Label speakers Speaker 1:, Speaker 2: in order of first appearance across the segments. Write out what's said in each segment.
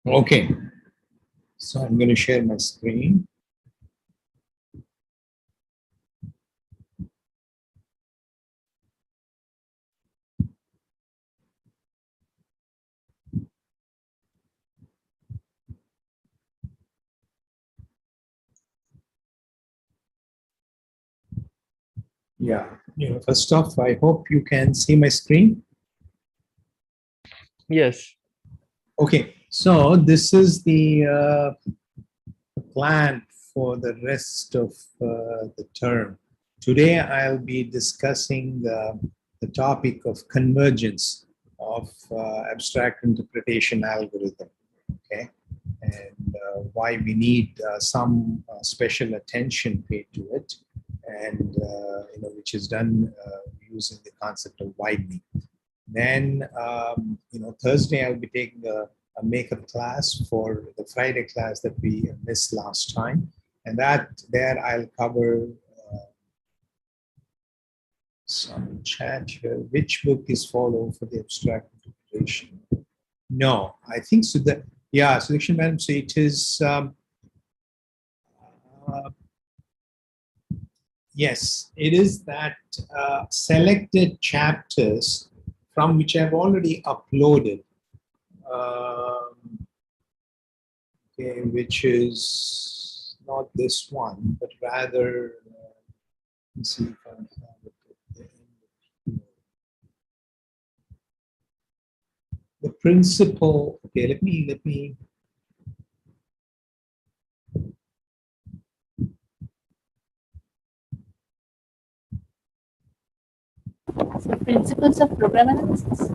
Speaker 1: Okay, so I'm going to share my screen. Yeah, first off, I hope you can see my screen.
Speaker 2: Yes.
Speaker 1: Okay, so this is the plan for the rest of the term. Today, I'll be discussing the topic of convergence of abstract interpretation algorithm. Okay, and why we need some special attention paid to it, and which is done using the concept of widening. Then, Thursday I'll be taking a makeup class for the Friday class that we missed last time, and there I'll cover some chat here. Which book is followed for the abstract interpretation? No, I think so. Yeah, selection madam. So it is. Uh, yes, it is that selected chapters from which I've already uploaded. Okay, which is not this one, but rather, let's see if I have it at the end. The principle. Okay, let me.
Speaker 3: So principles of program analysis.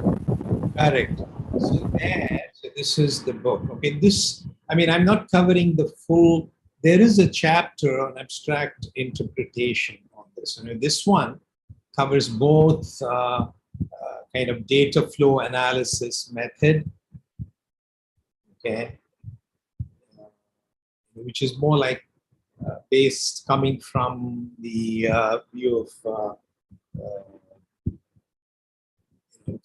Speaker 1: Correct. So this is the book. Okay, I'm not covering the full. There is a chapter on abstract interpretation on this. This one covers both kind of data flow analysis method, okay, which is more like based coming from the view of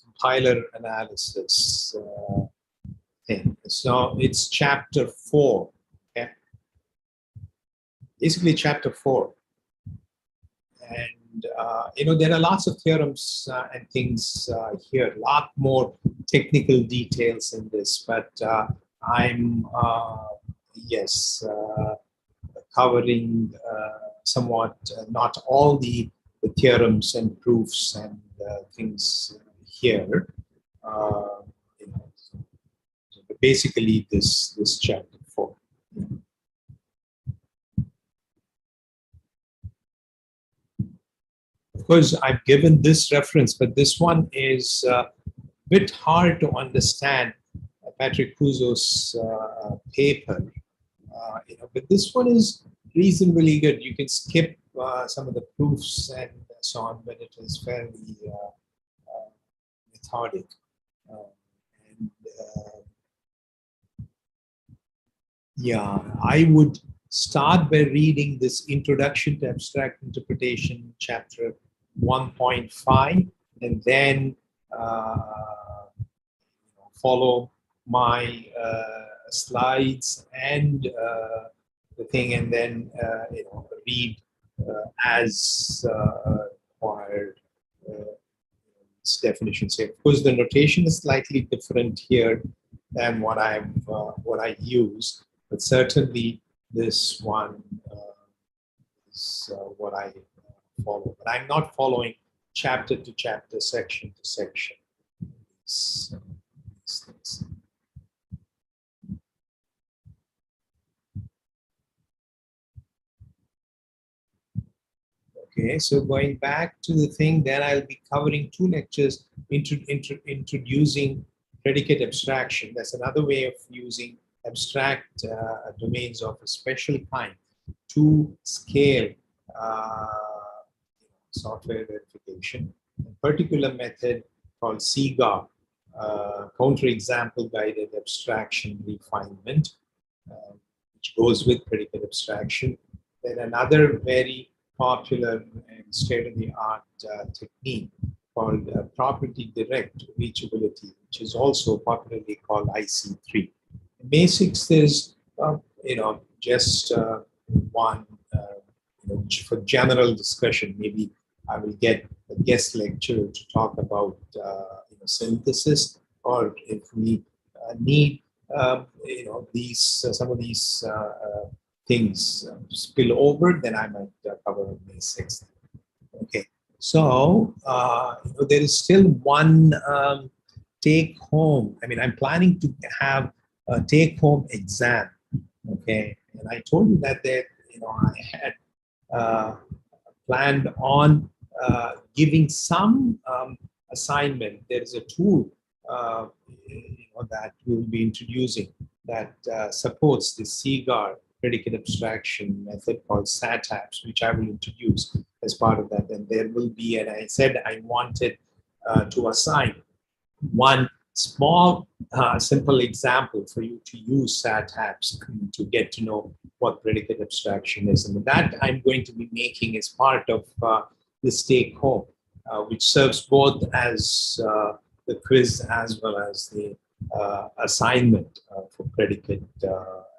Speaker 1: compiler analysis thing. So it's chapter 4. Okay, basically chapter 4, and there are lots of theorems and things here. A lot more technical details in this, but I'm yes. Covering somewhat, not all the theorems and proofs and things here. So basically, this chapter 4. Of course, I've given this reference, but this one is a bit hard to understand. Patrick Puzo's paper. But this one is reasonably good. You can skip some of the proofs and so on, but it is fairly methodic. And yeah, I would start by reading this Introduction to Abstract Interpretation, chapter 1.5, and then follow my slides and the thing, and then read as required its definition. So of course, the notation is slightly different here than what I use, but certainly this one is what I follow. But I'm not following chapter to chapter, section to section. So, these things. Okay, so going back to the thing, then I'll be covering 2 lectures introducing predicate abstraction. That's another way of using abstract domains of a special kind to scale software verification. A particular method called CGAR, counter-example guided abstraction refinement, which goes with predicate abstraction. Then another very popular and state-of-the-art technique called property direct reachability, which is also popularly called IC3. basics is, just one, for general discussion. Maybe I will get a guest lecturer to talk about synthesis, or if we need, these some of these things spill over, then I might cover basics. Okay, so there is still one take home. I mean, I'm planning to have a take home exam. Okay, and I told you that I had planned on giving some assignment. There is a tool that we'll be introducing that supports the CGAR predicate abstraction method called SATAPS, which I will introduce as part of that. And there will be, and I said I wanted to assign one small, simple example for you to use SATAPS to get to know what predicate abstraction is. And that I'm going to be making as part of this take home, which serves both as the quiz as well as the assignment for predicate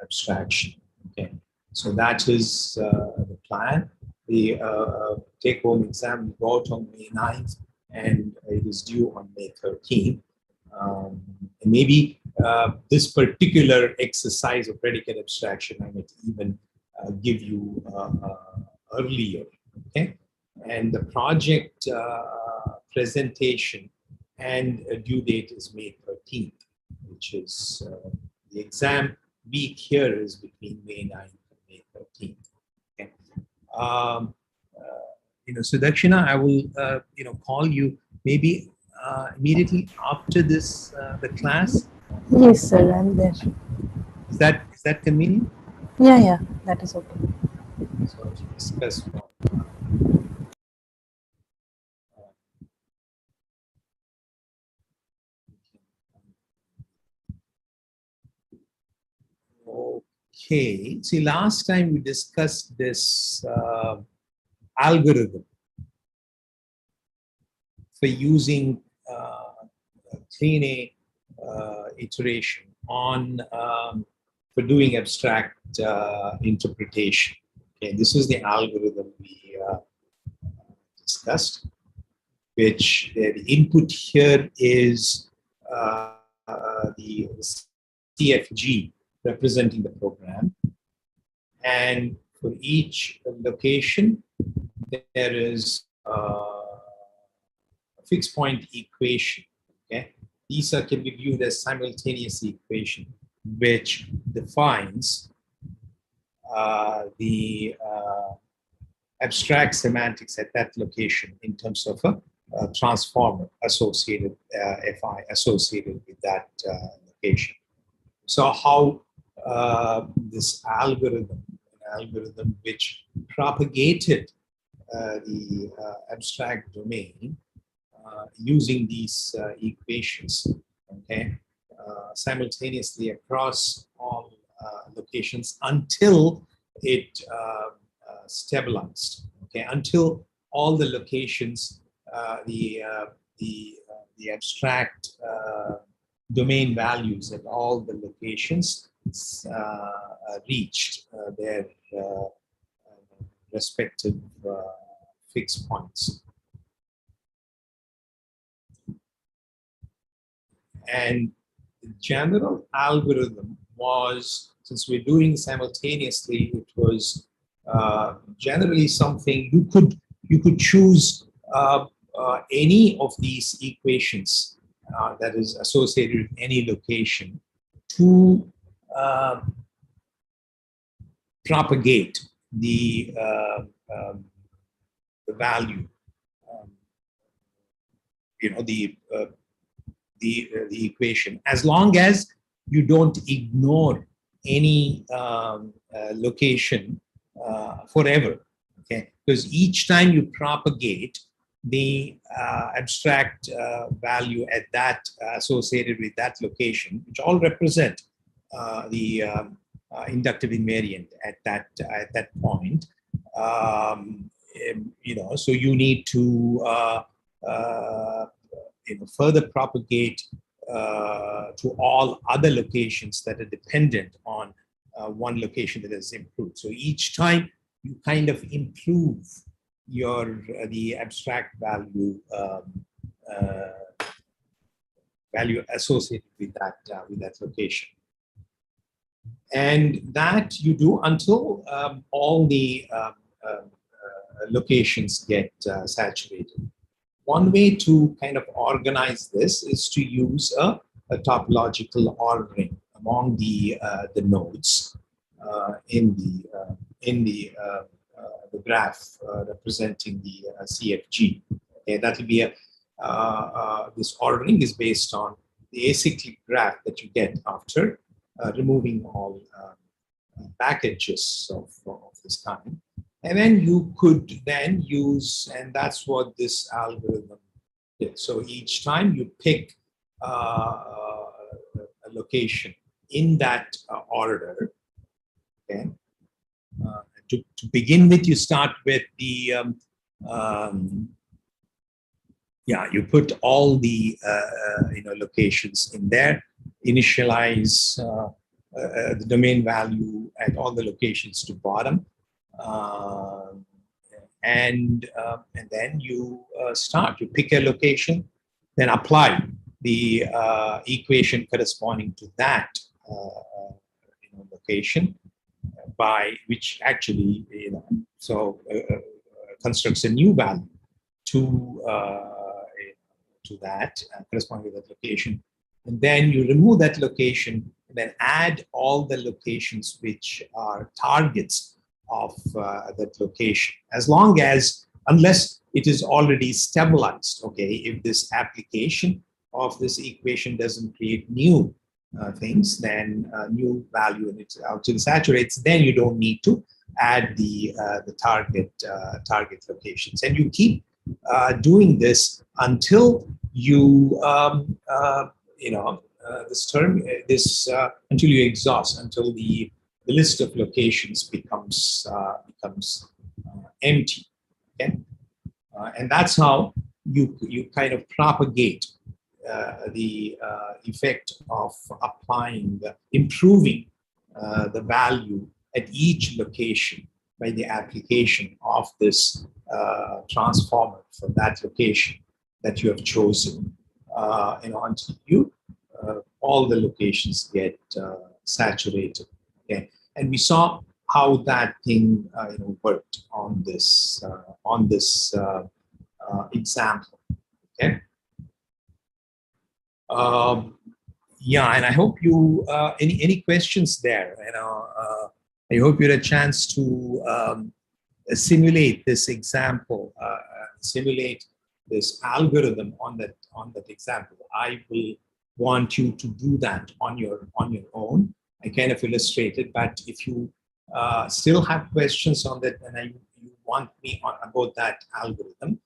Speaker 1: abstraction. Okay, so that is the plan. The take home exam is out on May 9th, and it is due on May 13th. And maybe this particular exercise of predicate abstraction I might even give you earlier. Okay, and the project presentation and due date is May 13th, which is the exam week here is between May 9th and May 13th. Okay. So Dakshina, I will call you maybe immediately after this the class.
Speaker 3: Yes, sir, I'm there.
Speaker 1: Is that convenient?
Speaker 3: Yeah, that is okay.
Speaker 1: So to discuss more. Okay. See, last time we discussed this algorithm for using clean A iteration on for doing abstract interpretation. Okay, this is the algorithm we discussed, which the input here is the CFG representing the program, and for each location there is a fixed point equation. Okay, these can be viewed as simultaneous equation, which defines the abstract semantics at that location in terms of a transformer associated, Fi associated with that location. So how this algorithm, an algorithm which propagated the abstract domain using these equations, okay, simultaneously across all locations until it stabilized, okay, until all the locations, the abstract domain values at all the locations reached their respective fixed points. And the general algorithm was, since we're doing simultaneously, it was generally something you could choose any of these equations that is associated with any location to propagate the value, the equation, as long as you don't ignore any location forever. Okay, because each time you propagate the abstract value at that associated with that location, which all represent the inductive invariant at that point, so you need to further propagate to all other locations that are dependent on one location that is improved. So each time you kind of improve your the abstract value value associated with that location, and that you do until all the locations get saturated. One way to kind of organize this is to use a topological ordering among the nodes in the graph representing the CFG. Okay, that will be a this ordering is based on the acyclic graph that you get after removing all back edges of this kind. And then you could then use, and that's what this algorithm did. So each time you pick a location in that order, okay. To begin with, you start with the you put all the locations in there, initialize the domain value at all the locations to bottom, and then you you pick a location, then apply the equation corresponding to that location, by which actually constructs a new value to that corresponding to that location, and then you remove that location and then add all the locations which are targets of that location, as long as, unless it is already stabilized. Okay, if this application of this equation doesn't create new things, then new value and it actually saturates, then you don't need to add the target locations, and you keep doing this until you until you exhaust, until the list of locations becomes empty. Okay, and that's how you kind of propagate the effect of improving the value at each location by the application of this transformer for that location that you have chosen, until you all the locations get saturated. Okay, and we saw how that thing worked on this example. Okay. And I hope you any questions there. I hope you had a chance to simulate this example, simulate this algorithm on that example. I will want you to do that on your own. I kind of illustrated, but if you still have questions on that, and you want me about that algorithm,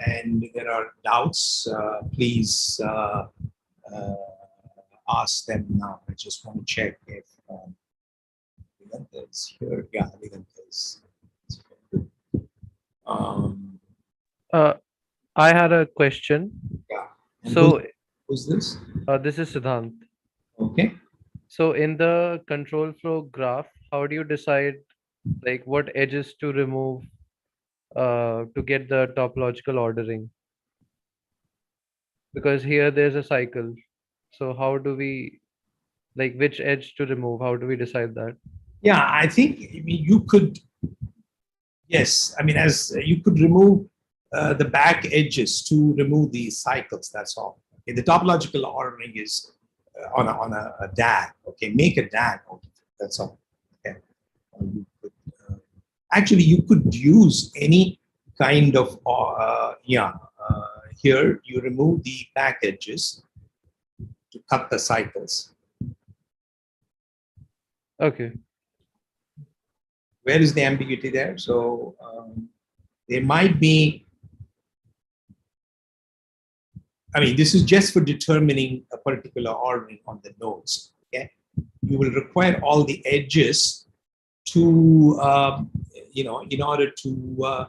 Speaker 1: and there are doubts, please ask them now. I just want to check if Viganta is here. Yeah, Viganta is here.
Speaker 2: I had a question.
Speaker 1: Yeah. And
Speaker 2: so
Speaker 1: who's this?
Speaker 2: This is Siddhant.
Speaker 1: Okay.
Speaker 2: So in the control flow graph, how do you decide like what edges to remove to get the topological ordering? Because here there's a cycle. So how do we, like, which edge to remove? How do we decide that?
Speaker 1: Yeah, I think you could. Yes, as you could remove the back edges to remove the cycles. That's all. Okay, the topological ordering is on a DAG. Okay, make a DAG. Okay, that's all. Okay. Actually, you could use any kind of here you remove the back edges to cut the cycles.
Speaker 2: Okay.
Speaker 1: Where is the ambiguity there? So there might be. This is just for determining a particular ordering on the nodes. Okay, you will require all the edges to, in order to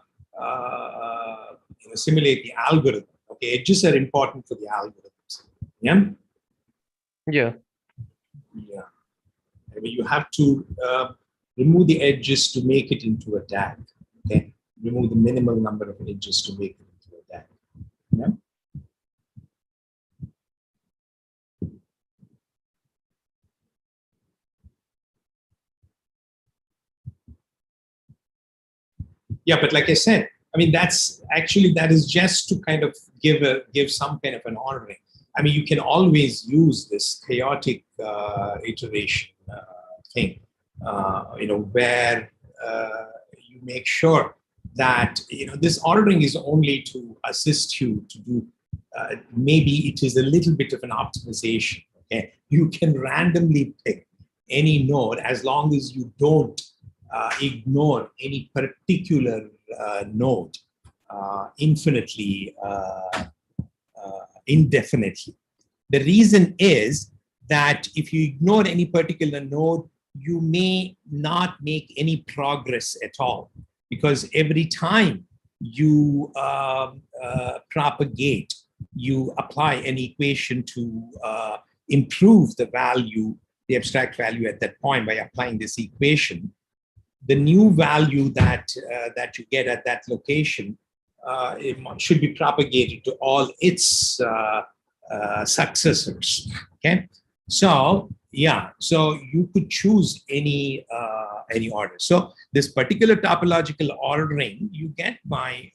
Speaker 1: simulate the algorithm. Okay, edges are important for the algorithms. Yeah.
Speaker 2: Yeah.
Speaker 1: Yeah. I mean, you have to remove the edges to make it into a DAG. Okay. Remove the minimal number of edges to make it into a DAG. Yeah. Yeah, but like I said, I mean, that is just to kind of give some kind of an ordering. I mean, you can always use this chaotic iteration thing, where you make sure that this ordering is only to assist you to do. Maybe it is a little bit of an optimization. Okay, you can randomly pick any node as long as you don't ignore any particular node indefinitely. The reason is that if you ignore any particular node, you may not make any progress at all, because every time you propagate, you apply an equation to improve the value, the abstract value at that point by applying this equation. The new value that you get at that location it should be propagated to all its successors. Okay, so yeah, so you could choose any order. So this particular topological ordering you get by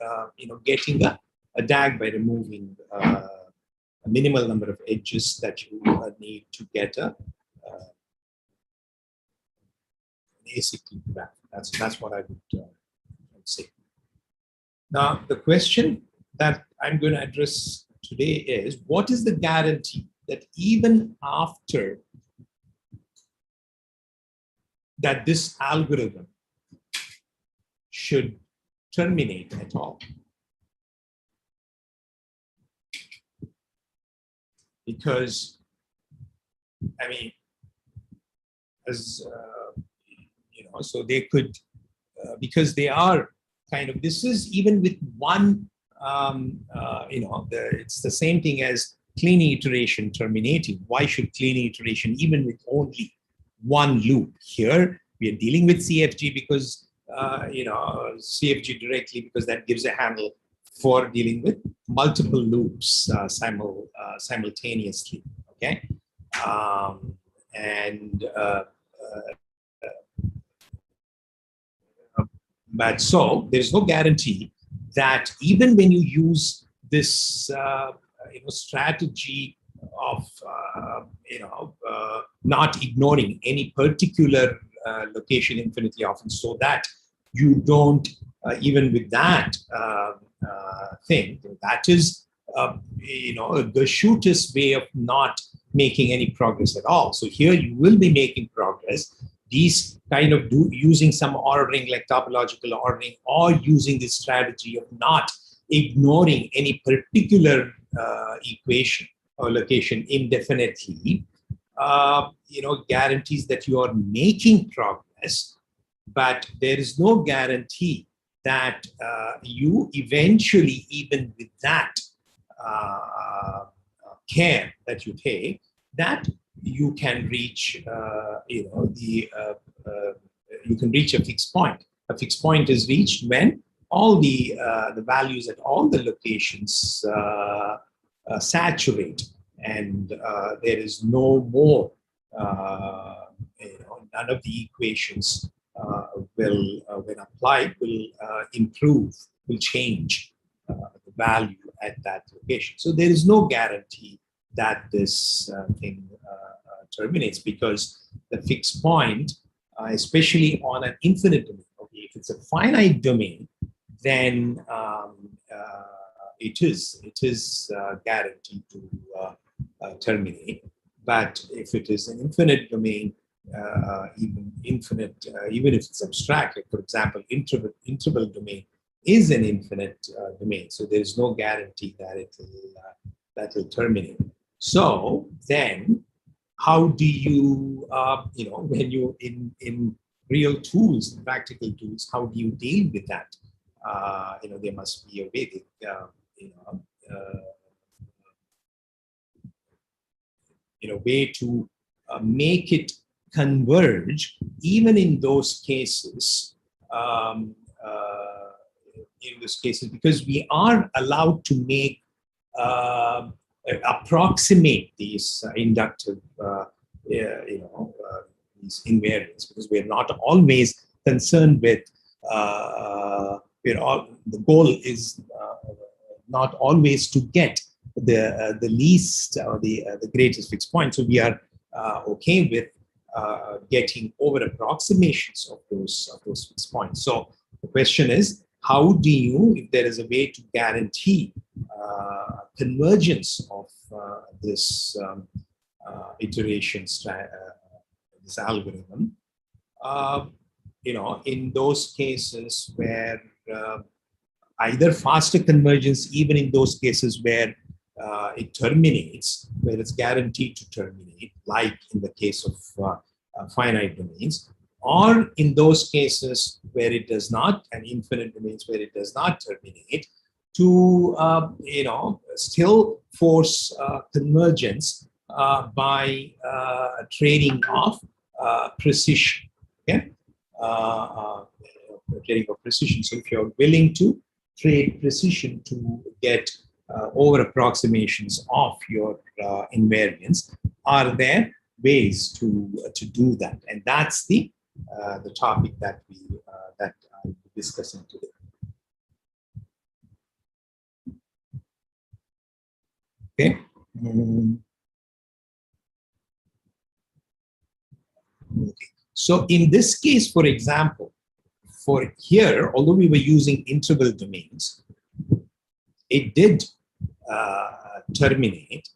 Speaker 1: getting a DAG by removing a minimal number of edges that you need to get a basically that. That's what I would say. Now, the question that I'm going to address today is, what is the guarantee that even after that this algorithm should terminate at all? Because, I mean, as so they could, because they are kind of, this is even with one, it's the same thing as clean iteration terminating. Why should clean iteration even with only one loop? Here, we are dealing with CFG because, CFG directly, because that gives a handle for dealing with multiple loops simultaneously, okay? But so there's no guarantee that even when you use this strategy of not ignoring any particular location infinitely often, so that you don't even with that thing, that is the shortest way of not making any progress at all. So here you will be making progress. These kind of using some ordering like topological ordering, or using this strategy of not ignoring any particular equation or location indefinitely, guarantees that you are making progress, but there is no guarantee that you eventually, even with that care that you take, that you can reach, you can reach a fixed point. A fixed point is reached when all the values at all the locations saturate, and there is no more, none of the equations will, when applied, will improve, will change the value at that location. So there is no guarantee that this thing terminates, because the fixed point, especially on an infinite domain, okay, if it's a finite domain, then it is guaranteed to terminate. But if it is an infinite domain, even if it's abstract, like for example, interval domain is an infinite domain, so there is no guarantee that it will terminate. So then, how do you, when you in real tools, practical tools, how do you deal with that? There must be a way that, way to make it converge, even in those cases. Because we are allowed to make approximate these inductive, these invariants, because we're not always concerned with, the goal is not always to get the least or the greatest fixed point. So we are okay with getting over approximations of those fixed points. So the question is, how do you, if there is a way to guarantee convergence of this iteration, this algorithm, in those cases where either faster convergence, even in those cases where it terminates, where it's guaranteed to terminate, like in the case of finite domains, or in those cases where it does not, and infinite domains where it does not terminate, to still force convergence by trading off precision. Okay, trading of precision. So if you're willing to trade precision to get over approximations of your invariants, are there ways to do that? And that's the topic that I'll be discussing today. Okay. Okay. So in this case, for example, for here, although we were using interval domains, it did terminate.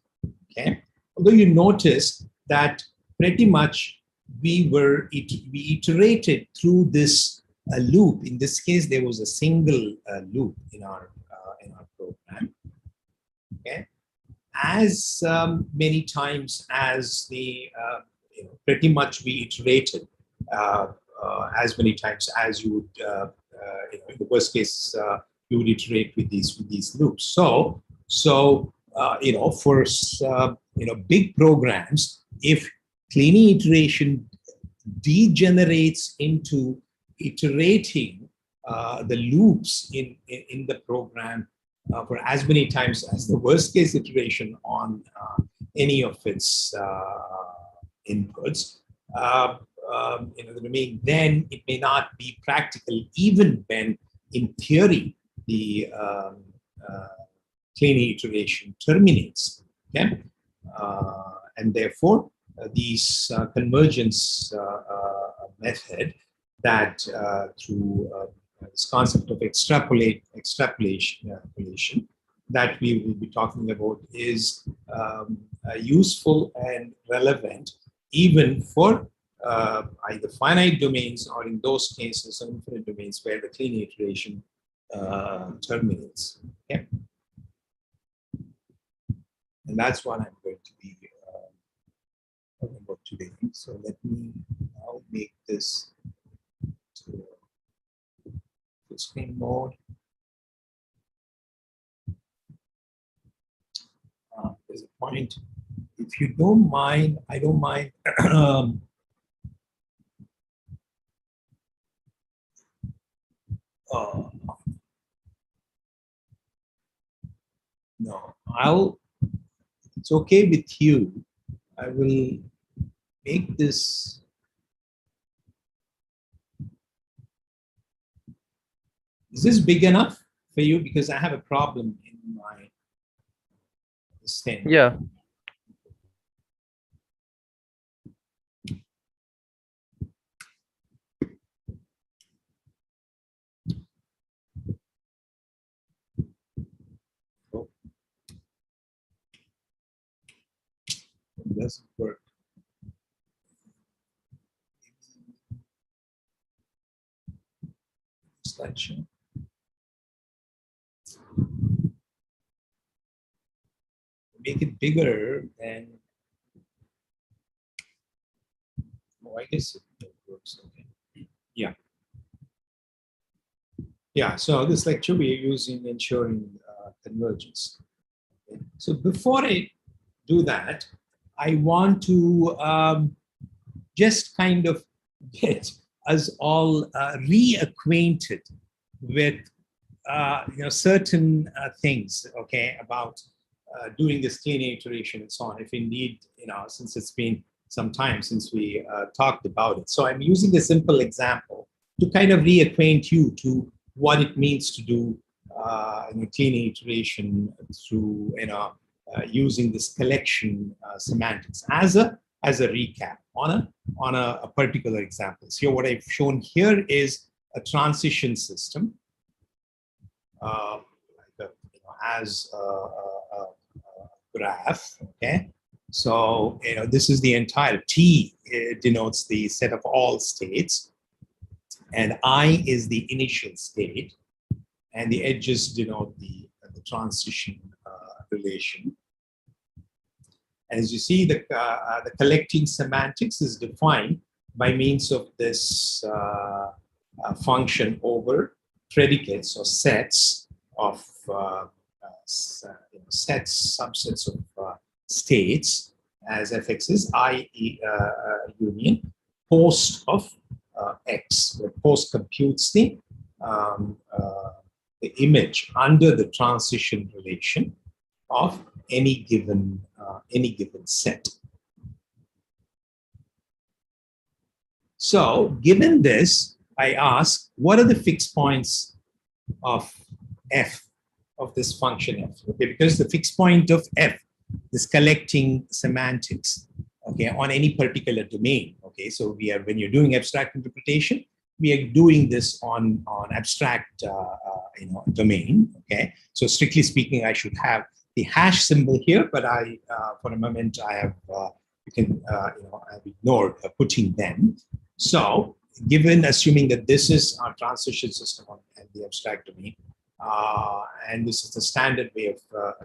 Speaker 1: Okay. Although you notice that pretty much we iterated through this loop. In this case, there was a single loop in our program. Okay. As many times as the pretty much we iterated as many times as you would in the worst case you would iterate with these loops. So for big programs, if cleaning iteration degenerates into iterating the loops in the program for as many times as the worst case iteration on any of its inputs, the domain, then it may not be practical, even when in theory the cleaning iteration terminates. Okay, and therefore these convergence method that through this concept of extrapolation that we will be talking about is useful and relevant even for either finite domains or in those cases infinite domains where the cleaning iteration terminates. Okay? And that's what I'm going to be talking about today. So let me now make this to full screen mode. There's a point. If you don't mind, I don't mind. No, it's okay with you. I will make this. Is this big enough for you? Because I have a problem in my stand.
Speaker 2: Yeah.
Speaker 1: It doesn't work. Slideshow. Make it bigger and I guess it works. Okay. Yeah. Yeah. So this lecture we are using ensuring convergence. Okay. So before I do that, I want to just kind of get us all reacquainted with certain things, okay, about doing this clean iteration and so on. If indeed, since it's been some time since we talked about it. So I'm using a simple example to kind of reacquaint you to what it means to do clean iteration through, using this collection semantics as a recap on a particular example. So what I've shown here is a transition system as a graph. Okay, so this is the entire T. It denotes the set of all states, and I is the initial state, and the edges denote the transition relation. As you see, the collecting semantics is defined by means of this function over predicates or sets of sets, subsets of states, as fx is I union post of x, where post computes the image under the transition relation of any given set. So given this, I ask, what are the fixed points of f of this function f? Okay, because the fixed point of f, this collecting semantics, okay, on any particular domain. Okay, so when you're doing abstract interpretation, we are doing this on abstract domain. Okay, so strictly speaking, I should have the hash symbol here, but I for a moment I have I've ignored putting them. So assuming that this is our transition system on the abstract domain, and this is the standard way of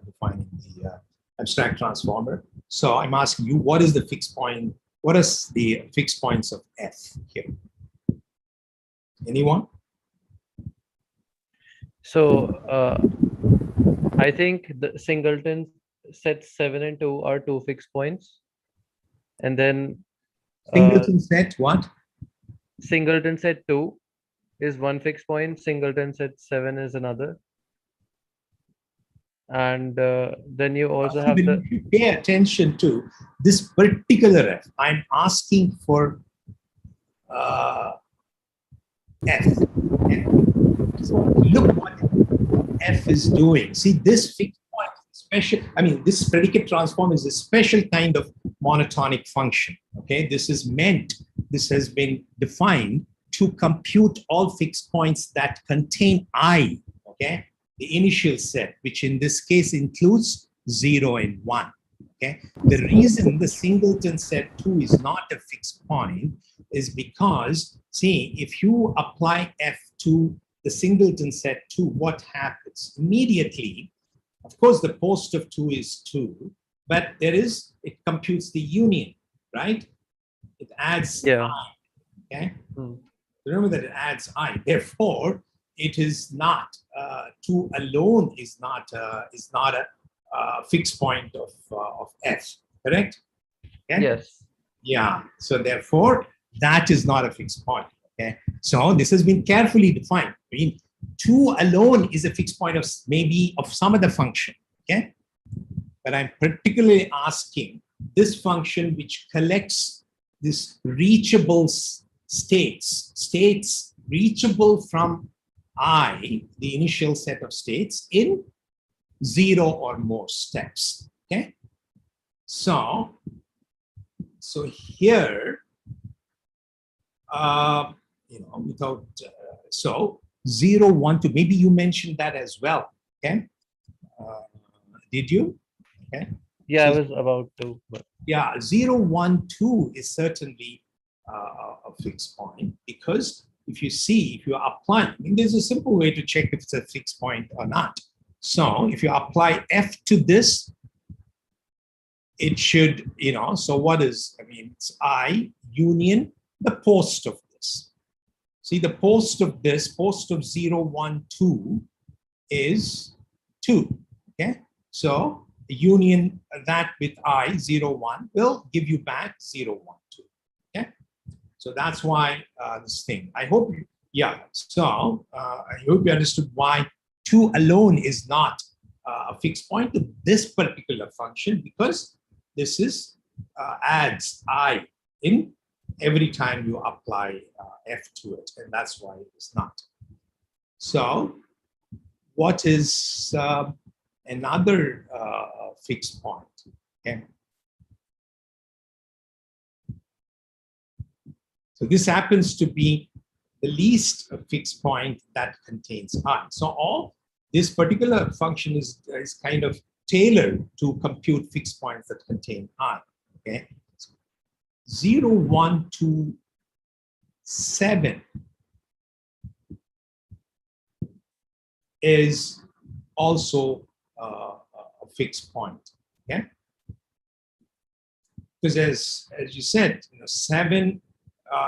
Speaker 1: defining the abstract transformer. So I'm asking you, what is the fixed point? What is the fixed points of f here? Anyone?
Speaker 2: So I think the singleton sets 7 and 2 are two fixed points, and then
Speaker 1: Singleton set what?
Speaker 2: Singleton set 2 is one fixed point, singleton set 7 is another. And then you also have
Speaker 1: If you pay attention to this particular f, I'm asking for f. So look what f is doing. See, this fixed point special, this predicate transform is a special kind of monotonic function. Okay, this has been defined to compute all fixed points that contain I. Okay, the initial set, which in this case includes 0 and 1. Okay, the reason the singleton set 2 is not a fixed point is because, see, if you apply f to the singleton set 2, what happens? Immediately, of course, the post of 2 is 2, but it computes the union, right? It adds I, okay? Remember that it adds I. Therefore, it is not, 2 alone is not a fixed point of f, correct? Okay?
Speaker 2: Yes.
Speaker 1: Yeah, so therefore, that is not a fixed point. Okay, so this has been carefully defined. 2 alone is a fixed point of maybe of some other function. Okay, but I'm particularly asking this function which collects this reachable states reachable from I, the initial set of states, in 0 or more steps. Okay, so here. Without, so 0, 1, 2, maybe you mentioned that as well, okay? Did you? Okay.
Speaker 2: Yeah,
Speaker 1: So,
Speaker 2: I was about to. But...
Speaker 1: Yeah, 0, 1, 2 is certainly a fixed point, because if you apply, there's a simple way to check if it's a fixed point or not. So if you apply f to this, it should, so what is, it's I union the post of this. See, the post of this, post of 0, 1, 2 is 2. Okay, so union that with I, 0, 1, will give you back 0, 1, 2. Okay? So that's why this thing. I hope, yeah. So I hope you understood why 2 alone is not a fixed point to this particular function, because this is adds I in every time you apply f to it, and that's why it is not. So what is another fixed point? Okay. So this happens to be the least fixed point that contains I. So all this particular function is kind of tailored to compute fixed points that contain I. Okay. 0, 1, 2, 7 is also a fixed point. Okay. Because as you said, 7.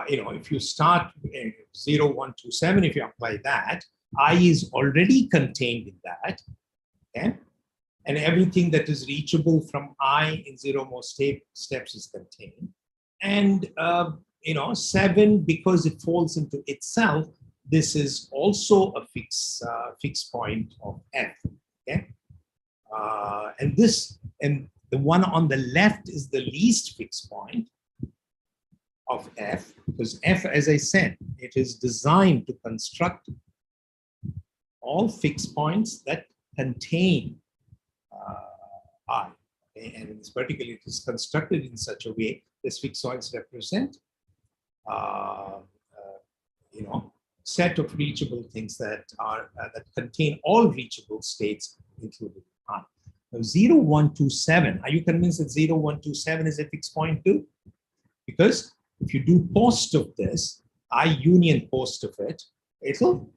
Speaker 1: If you start 0, 1, 2, 7, if you apply that, I is already contained in that, okay? And everything that is reachable from I in 0 more steps is contained. And 7, because it falls into itself, this is also a fixed point of f. Okay, and the one on the left is the least fixed point of f, because f, as I said, it is designed to construct all fixed points that contain I. Okay? And in this particular, it is constructed in such a way this fixed points represent set of reachable things that are that contain all reachable states included I. Now 0, 1, 2, 7. Are you convinced that 0, 1, 2, 7 is a fixed point too? Because if you do post of this, I union post of it, it'll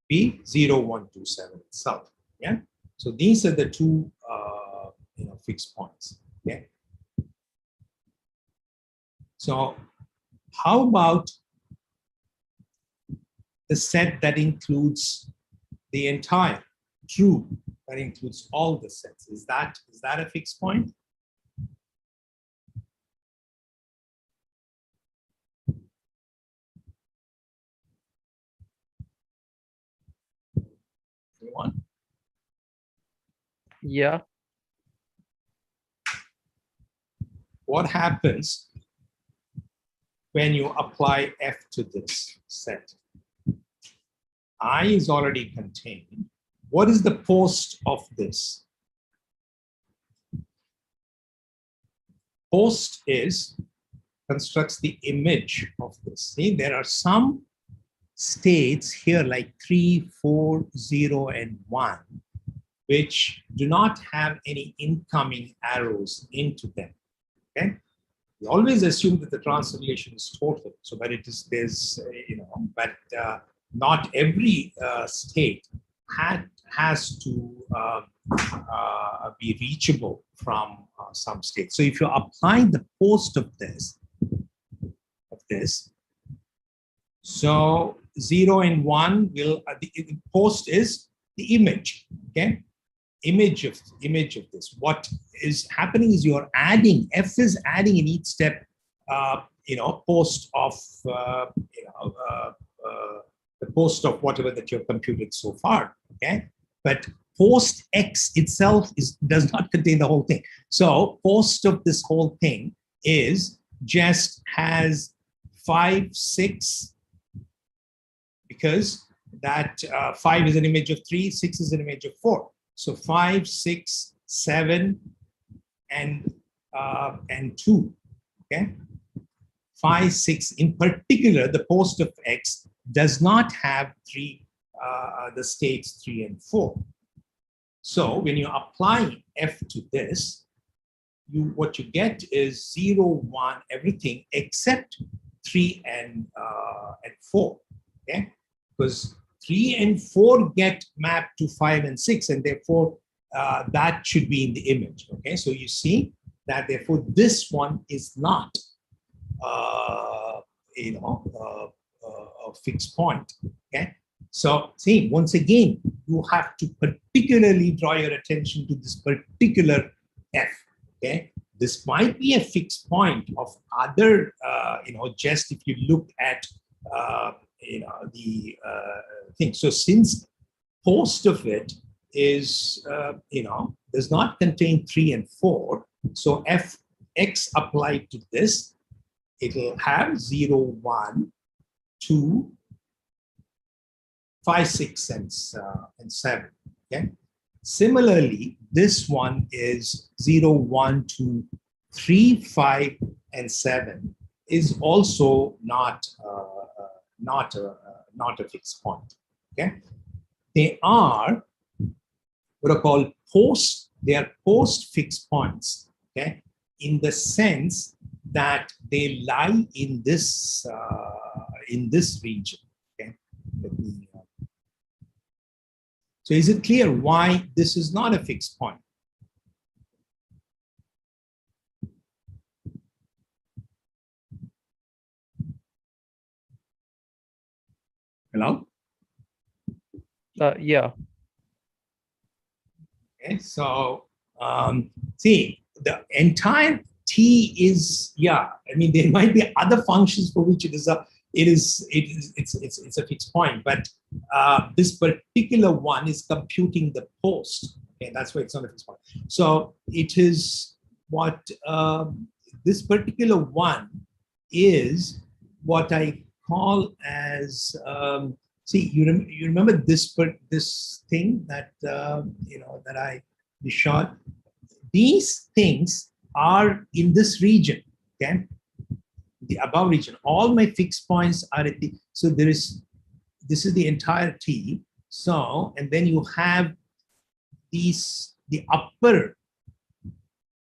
Speaker 1: be 0, 1, 2, 7 itself. Yeah. So these are the two fixed points. Okay. So how about the set that includes the entire true, that includes all the sets? Is that a fixed point? Anyone?
Speaker 2: Yeah.
Speaker 1: What happens when you apply f to this set? I is already contained. What is the post of this? Post constructs the image of this. See, there are some states here like 3, 4, 0, and 1, which do not have any incoming arrows into them. Okay, we always assume that the translation is total. So, but but not every state has to be reachable from some state. So, if you apply the post of this, so 0 and 1 will the post is the image. Okay. Image of this. What is happening is you're adding, f is adding in each step, post of, the post of whatever that you've computed so far. Okay, but post x itself does not contain the whole thing. So post of this whole thing has 5, 6, because that 5 is an image of 3, 6 is an image of 4. So 5, 6, 7, and 2. Okay, 5, 6. In particular, the post of x does not have the states 3 and 4. So when you apply f to this, what you get is 0, 1, everything except 3 and 4. Okay, because 3 and 4 get mapped to 5 and 6, and therefore that should be in the image. Okay, so you see that therefore this one is not a fixed point. Okay, so see, once again, you have to particularly draw your attention to this particular f. Okay, this might be a fixed point of other, just if you look at, the thing. So since post of it is, does not contain 3 and 4, so fx applied to this, it'll have 0, 1, 2, 5, 6, and 7. Okay. Similarly, this one is 0, 1, 2, 3, 5, and 7 is also not a fixed point. Okay. They are what are called they are post fixed points. Okay, in the sense that they lie in this region. Okay. So is it clear why this is not a fixed point? Hello?
Speaker 2: Yeah.
Speaker 1: Okay, so see, the entire T is, I mean, there might be other functions for which it's a fixed point, but this particular one is computing the post. Okay, that's why it's not a fixed point. So it is what this particular one is what I call as see, you remember this thing that that I shot. These things are in this region. Okay, the above region. All my fixed points are at the. So this is the entire T. So and then you have the upper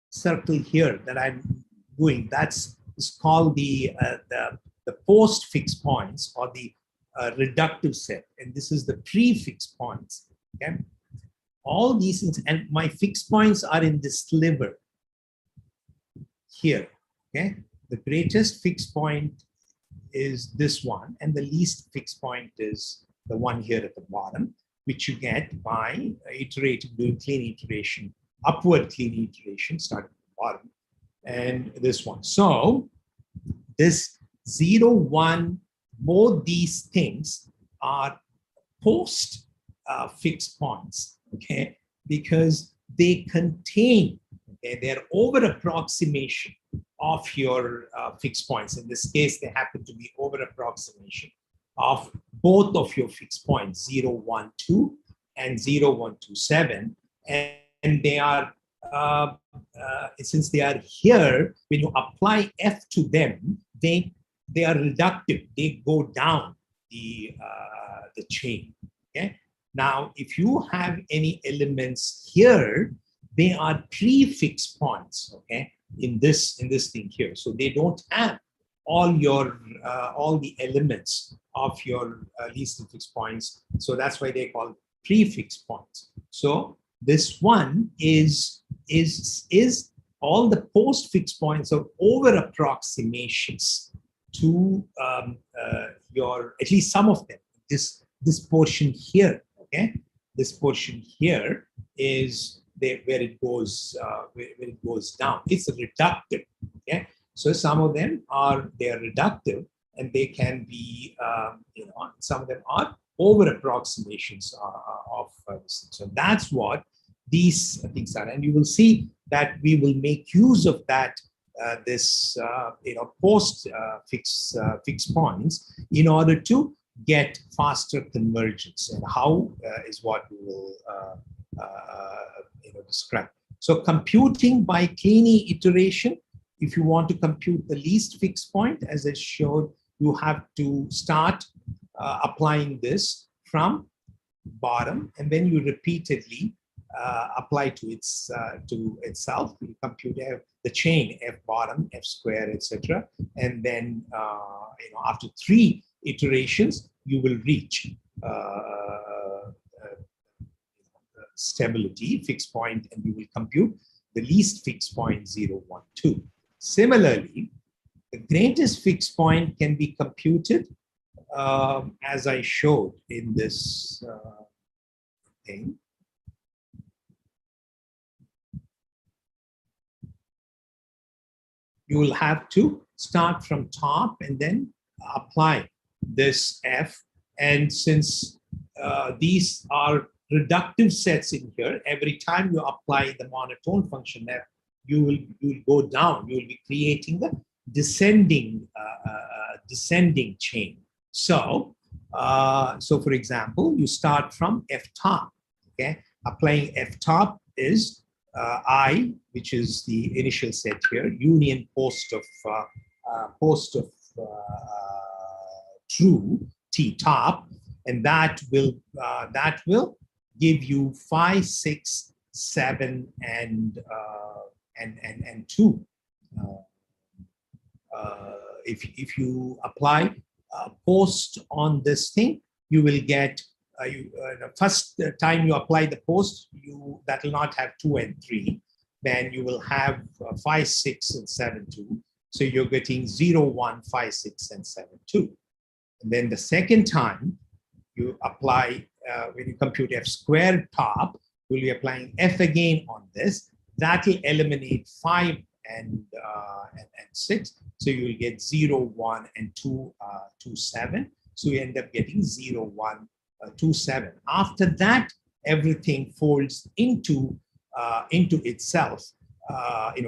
Speaker 1: circle here that I'm doing. That's called the post fixed points or the reductive set, and this is the prefix points. Okay, all these things, and my fixed points are in this sliver here. Okay, the greatest fixed point is this one, and the least fixed point is the one here at the bottom, which you get by doing clean iteration, upward clean iteration, starting at the bottom, and this one. So this 0, 1. Both these things are post fixed points, okay, because they contain, okay, they're over approximation of your fixed points. In this case, they happen to be over approximation of both of your fixed points, 0, 1, 2 and 0, 1, 2, 7, and they are since they are here, when you apply f to them, they are reductive. They go down the chain. Okay. Now, if you have any elements here, they are prefix points. Okay, in this thing here. So they don't have all the elements of your least fixed points. So that's why they call prefix points. So this one is all the post fixed points are over approximations to your, at least some of them. This portion here, okay, this portion here is where it goes down. It's reductive. Okay, so some of them are reductive, and they can be some of them are over approximations of this. So that's what these things are, and you will see that we will make use of that. This post fixed points in order to get faster convergence, and how is what we will describe. So computing by Kleene iteration, if you want to compute the least fixed point, as I showed, you have to start applying this from bottom, and then you repeatedly apply to itself. You compute the chain f bottom, f square, etc., and then after 3 iterations, you will reach stability fixed point, and you will compute the least fixed point 0, 1, 2. Similarly, the greatest fixed point can be computed as I showed in this thing, you will have to start from top and then apply this F. And since these are reductive sets in here, every time you apply the monotone function F, you will go down. You will be creating the descending chain. So, for example, you start from F top. Okay, applying F top is I, which is the initial set here, union post of true T top, and that will give you 5, 6, 7, and 2. If you apply post on this thing, you will get the first time you apply the post, that will not have 2 and 3. Then you will have 5, 6, and 7, 2. So you're getting 0, 1, 5, 6, and 7, 2. And then the second time you apply, when you compute F squared top, you'll be applying F again on this. That will eliminate 5 and 6. So you will get 0, 1, and 2, 2, 7. So you end up getting 0, 1, 2, 7. After that, everything folds into itself.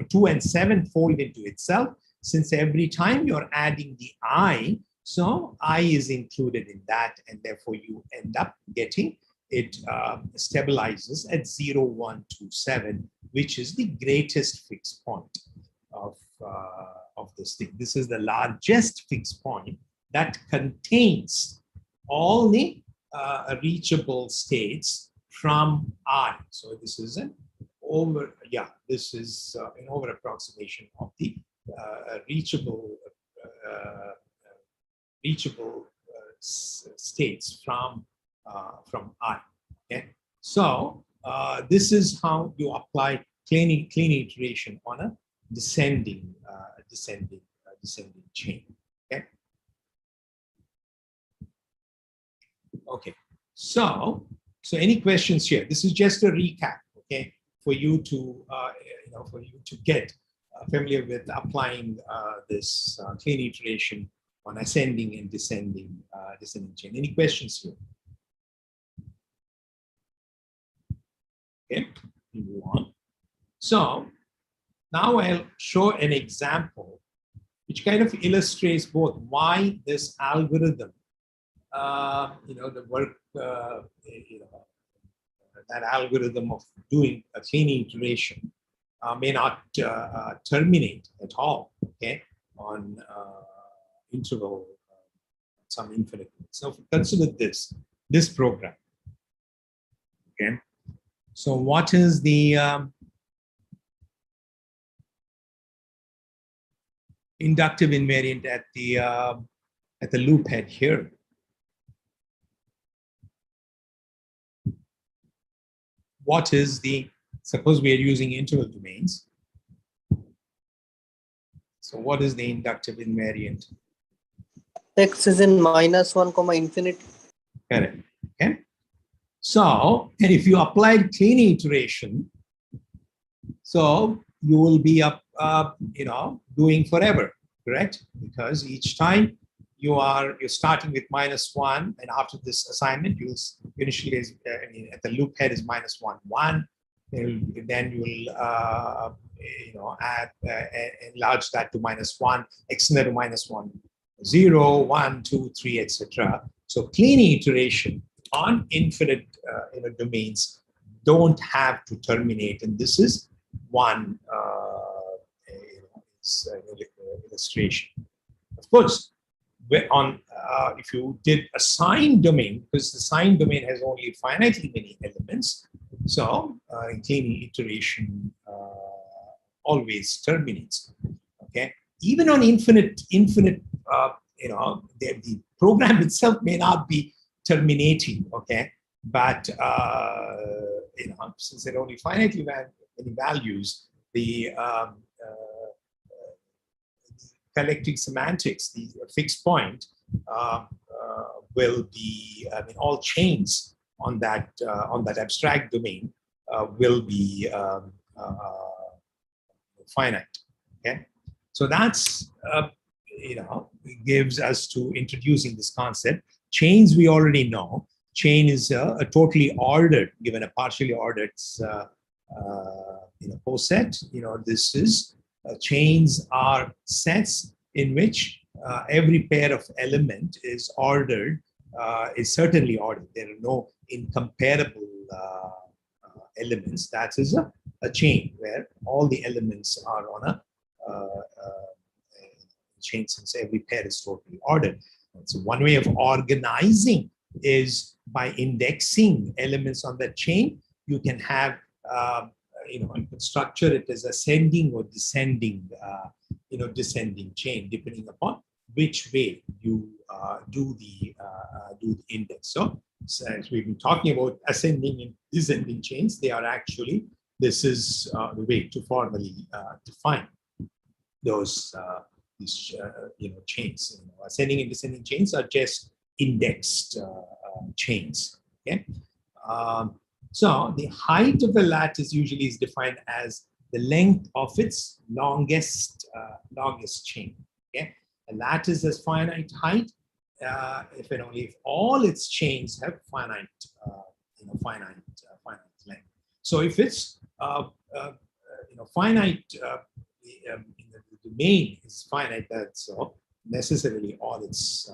Speaker 1: 2 and 7 fold into itself. Since every time you're adding the I, so I is included in that, and therefore you end up getting it stabilizes at 0, 1, 2, 7, which is the greatest fixed point of this thing. This is the largest fixed point that contains all the reachable states from I. So this is an over approximation of the reachable states from I. Okay, so this is how you apply clean iteration on a descending chain. Okay. Okay. So any questions here? This is just a recap. Okay, for you to get familiar with applying this clean iteration on ascending and descending chain. Any questions here? Okay, move on. So now I'll show an example which kind of illustrates both why this algorithm, the work, that algorithm of doing a clean iteration may not terminate at all, okay, on interval some infinite. So consider this program. Okay, so what is the inductive invariant at the loop head here? What is the, suppose we are using interval domains. So what is the inductive invariant?
Speaker 4: X is in -1, infinity.
Speaker 1: Correct. Okay. So, and if you applied clean iteration, so you will be doing forever, correct? Because each time you're starting with -1, and after this assignment, you'll initially at the loop head is -1, 1. Then you will add enlarge that to -1, extend it to -1, 0, 1, 2, 3, etc. So clean iteration on infinite domains don't have to terminate, and this is one illustration. Of course, if you did a signed domain, because the signed domain has only finitely many elements, so clean iteration always terminates. Okay, even on infinite, the program itself may not be terminating. Okay, but since there are only finitely many values, the collecting semantics, the fixed point will be, all chains on that abstract domain will be finite. Okay, so that's gives us to introducing this concept. Chains we already know. Chain is a totally ordered, given a partially ordered coset. This is chains are sets in which every pair of element is ordered, is certainly ordered. There are no incomparable elements. That is a chain where all the elements are on a chain, since every pair is totally ordered. So one way of organizing is by indexing elements on that chain. You can have, you can structure it as ascending or descending, descending chain, depending upon which way you do the index. So as we've been talking about ascending and descending chains, they are actually, this is the way to formally define those these chains. Ascending and descending chains are just indexed chains. Okay, so the height of a lattice usually is defined as the length of its longest chain. Okay, a lattice has finite height if and only if all its chains have finite finite length. So if it's finite, the domain is finite, that's so necessarily all its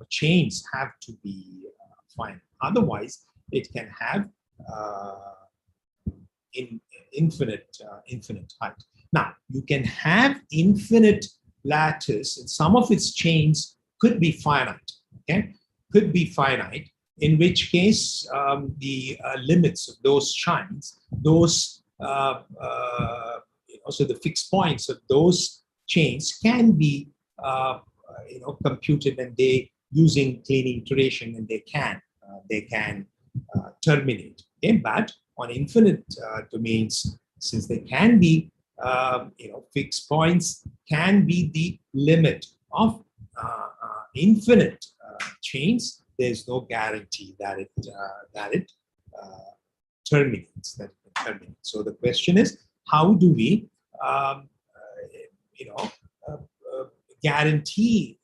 Speaker 1: chains have to be finite. Otherwise, it can have infinite height. Now, you can have infinite lattice, and some of its chains could be finite. Okay, could be finite. In which case, the limits of those chains, those so the fixed points of those chains can be computed, and they using clean iteration, and they can terminate. Okay? But on infinite domains, since they can be fixed points, can be the limit of infinite chains. There's no guarantee that it terminates. So the question is, how do we guarantee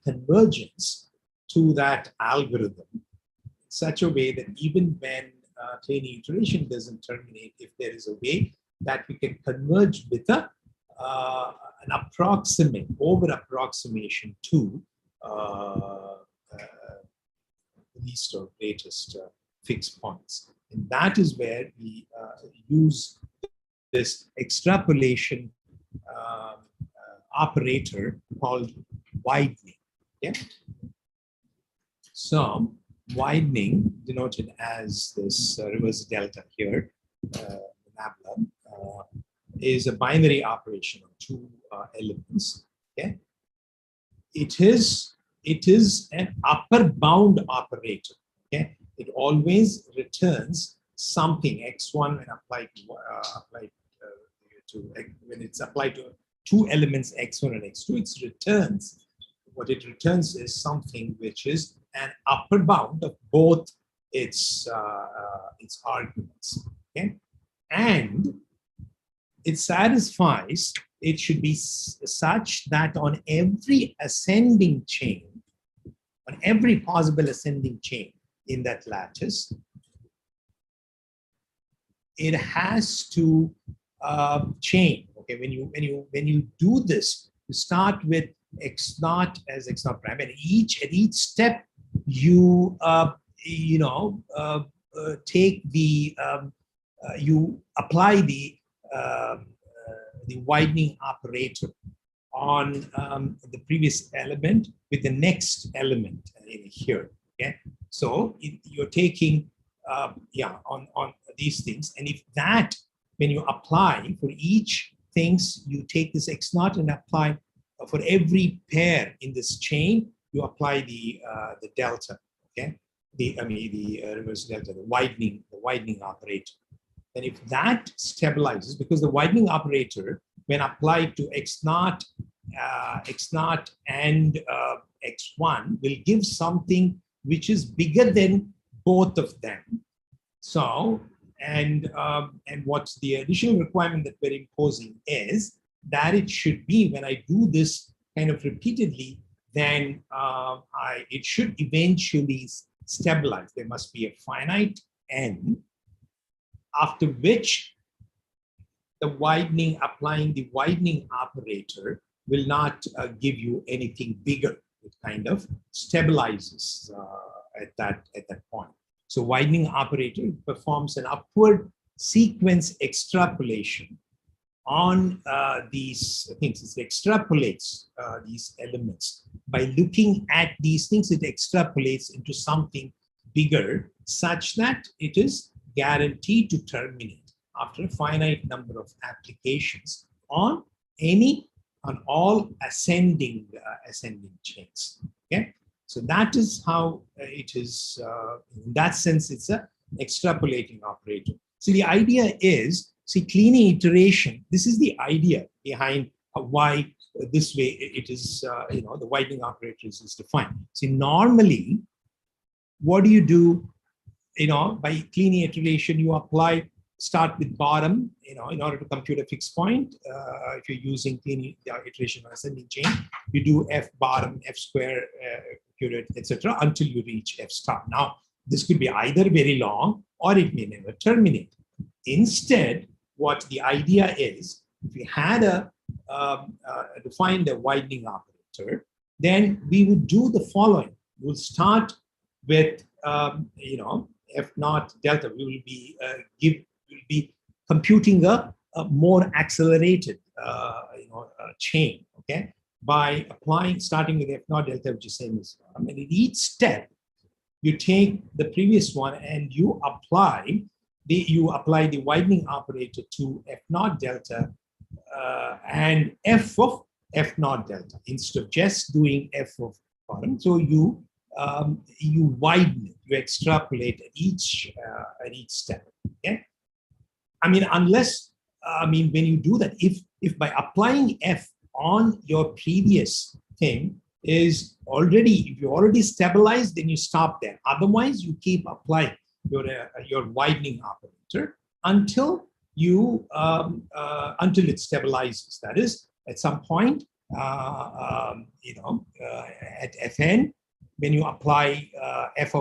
Speaker 1: convergence to that algorithm in such a way that even when clean iteration doesn't terminate, if there is a way that we can converge with an over approximation to least or greatest fixed points. And that is where we use this extrapolation operator called widening. Yeah? So widening, denoted as this reverse delta here, nabla, is a binary operation of two elements. Okay? It is an upper bound operator. Okay, it always returns something x1 when applied when it's applied to two elements x1 and x2. What it returns is something which is an upper bound of both its arguments. Okay, and it satisfies. It should be such that on every ascending chain, on every possible ascending chain in that lattice, it has to chain. Okay, when you do this, you start with x naught as x naught prime, and at each step you take the you apply the widening operator on the previous element with the next element in here. Okay, so you're taking on these things, and if that, when you apply for each things, you take this x naught and apply for every pair in this chain, you apply the delta. Okay, the reverse delta, the widening operator. And if that stabilizes, because the widening operator, when applied to x naught and x1, will give something which is bigger than both of them. So, and what's the additional requirement that we're imposing is that it should be, when I do this kind of repeatedly, then it should eventually stabilize. There must be a finite n, after which applying the widening operator will not give you anything bigger. It kind of stabilizes at that point. So widening operator performs an upward sequence extrapolation on these things. It extrapolates these elements. By looking at these things, it extrapolates into something bigger such that it is guaranteed to terminate after a finite number of applications on all ascending chains. Okay, so that is how it is. In that sense, it's a extrapolating operator. So the idea is, see, cleaning iteration. This is the idea behind why this way it is. The widening operator is defined. See, normally, what do? By cleaning iteration, you start with bottom, in order to compute a fixed point. If you're using cleaning iteration on ascending chain, you do f bottom, f square, etc., until you reach f star. Now, this could be either very long or it may never terminate. Instead, what the idea is, if we had defined a widening operator, then we would do the following. We'll start with f naught delta. We will be computing a more accelerated chain, okay, by starting with f naught delta, which is same as and in each step you take the previous one and you apply the widening operator to f naught delta and f of f naught delta instead of just doing f of bottom. So you widen it, you extrapolate at each step. Okay, when you do that, if by applying f on your previous thing is if you already stabilized, then you stop there. Otherwise, you keep applying your widening operator until it stabilizes. That is, at some point, at Fn, when you apply f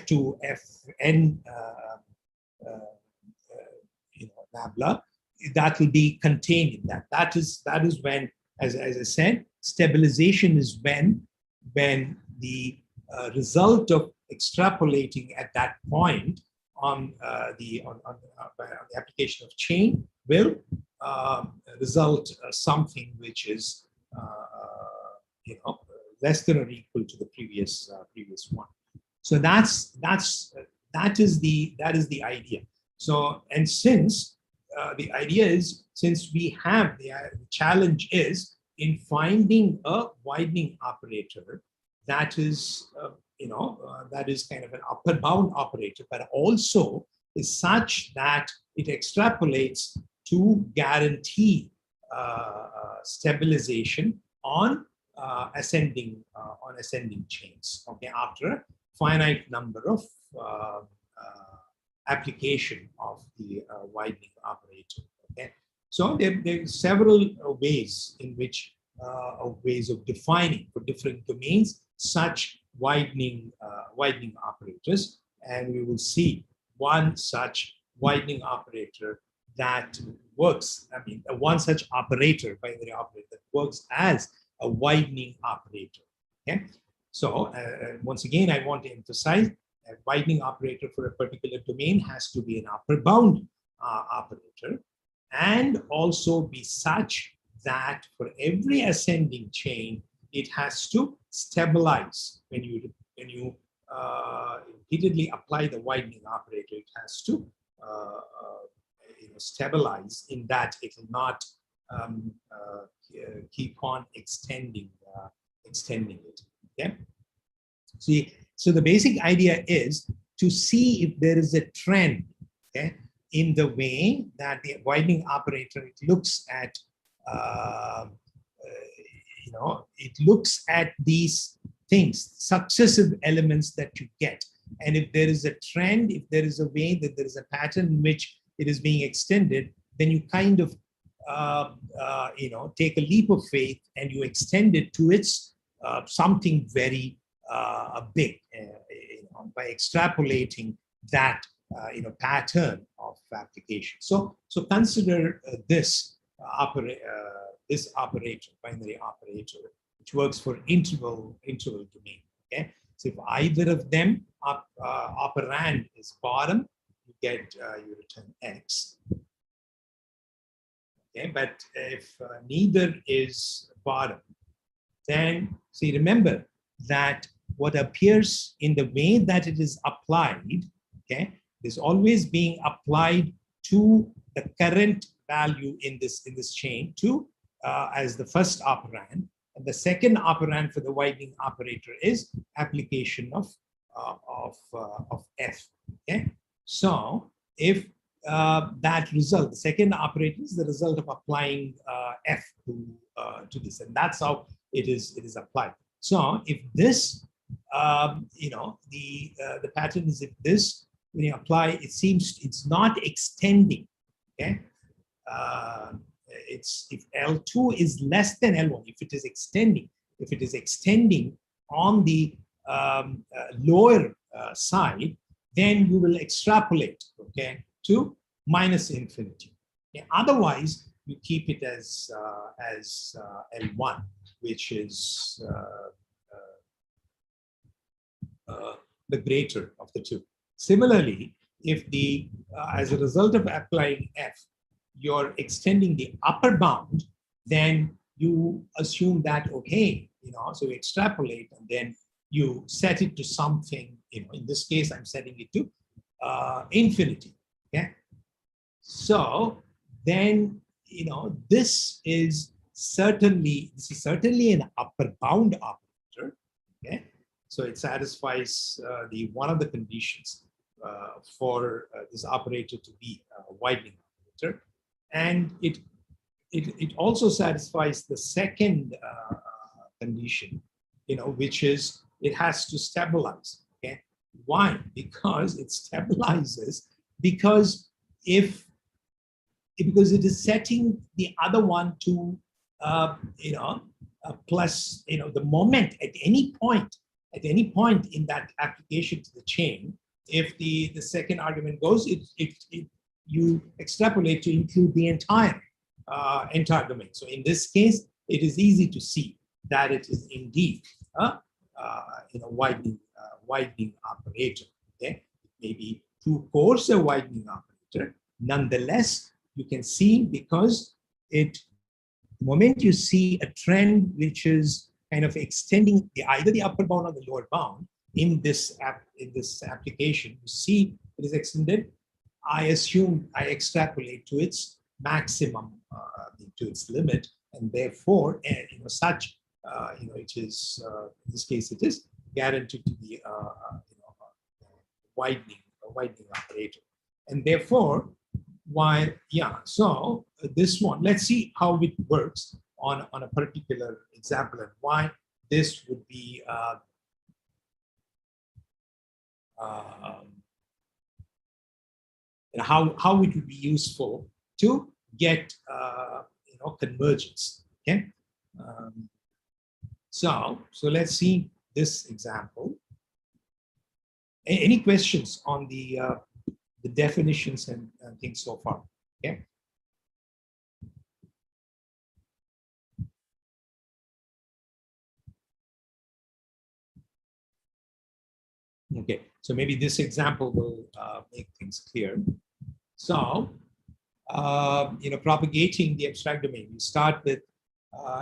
Speaker 1: to Fn, nabla, that will be contained in that. That is when, as I said, stabilization is when the result of extrapolating at that point on the application of chain will result something which is less than or equal to the previous one. So that is the idea. So, and since the idea is, since we have the challenge is in finding a widening operator that is kind of an upper bound operator, but also is such that it extrapolates to guarantee stabilization on ascending chains. Okay, after a finite number of application of the widening operator. Okay, so there are several ways in which ways of defining for different domains such widening operators, and we will see one such widening operator that works. One such operator, binary operator, that works as a widening operator. Okay, so once again, I want to emphasize a widening operator for a particular domain has to be an upper bound operator, and also be such that for every ascending chain, it has to stabilize. When you repeatedly apply the widening operator, it has to stabilize in that it will not keep on extending it. Okay. See, so the basic idea is to see if there is a trend, okay, in the way that the widening operator looks at, it looks at these things, successive elements that you get. And if there is a trend, if there is a way that there is a pattern in which it is being extended, then you kind of take a leap of faith and you extend it to its something very big, by extrapolating that pattern of application. So consider this operator, binary operator, which works for interval domain. Okay, so if either of them operand is bottom, you return x. Okay, but if neither is bottom, then see, remember that what appears in the way that it is applied, okay, is always being applied to the current value in this chain as the first operand, and the second operand for the widening operator is application of f. Okay, so if that result, the second operator is the result of applying f to this, and that's how it is applied. So if this, the pattern is, if this, when you apply, it seems it's not extending. Okay, it's if L2 is less than L1, if it is extending on the lower side, then you will extrapolate, okay, to minus infinity. Okay? Otherwise, you keep it as L1, which is the greater of the two. Similarly, if as a result of applying f, you're extending the upper bound, then you assume that, okay, so you extrapolate and then you set it to something, in this case, I'm setting it to infinity. Okay. So then, this is certainly an upper bound operator. Okay. So it satisfies one of the conditions for this operator to be a widening operator, and it also satisfies the second condition, which is it has to stabilize. Okay, why? Because it stabilizes because because it is setting the other one to plus the moment at any point in that application to the chain. If the second argument goes, you extrapolate to include the entire domain. So in this case, it is easy to see that it is indeed widening operator. Okay, it may be too coarse a widening operator. Nonetheless, you can see because the moment you see a trend which is kind of extending either the upper bound or the lower bound in this application, you see it is extended. I extrapolate to its maximum, to its limit, and therefore, it is in this case it is guaranteed to be a widening operator, and therefore, so this one, let's see how it works on a particular example and why this would be how it would be useful to get convergence. Okay, so let's see this example. Any questions on the definitions and things so far? Okay. Okay, so maybe this example will make things clear. So, propagating the abstract domain, you start with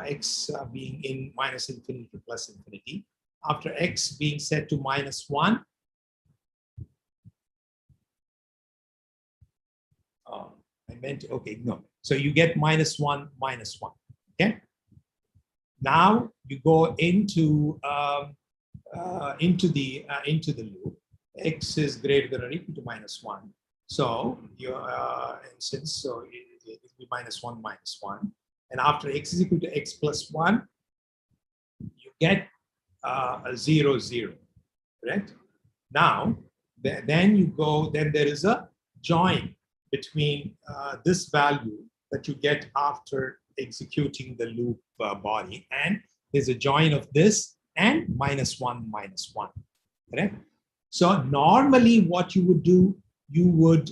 Speaker 1: x being in minus infinity to plus infinity. After x being set to -1, so you get -1, -1. Okay. Now you go into the loop. X is greater than or equal to -1. So your instance, so it will be -1, -1. And after x is equal to x plus 1, you get 0, 0, correct? Now, then you go, then there is a join between this value that you get after executing the loop body, and there's a join of this and -1, -1, correct? So normally what you would do, you would,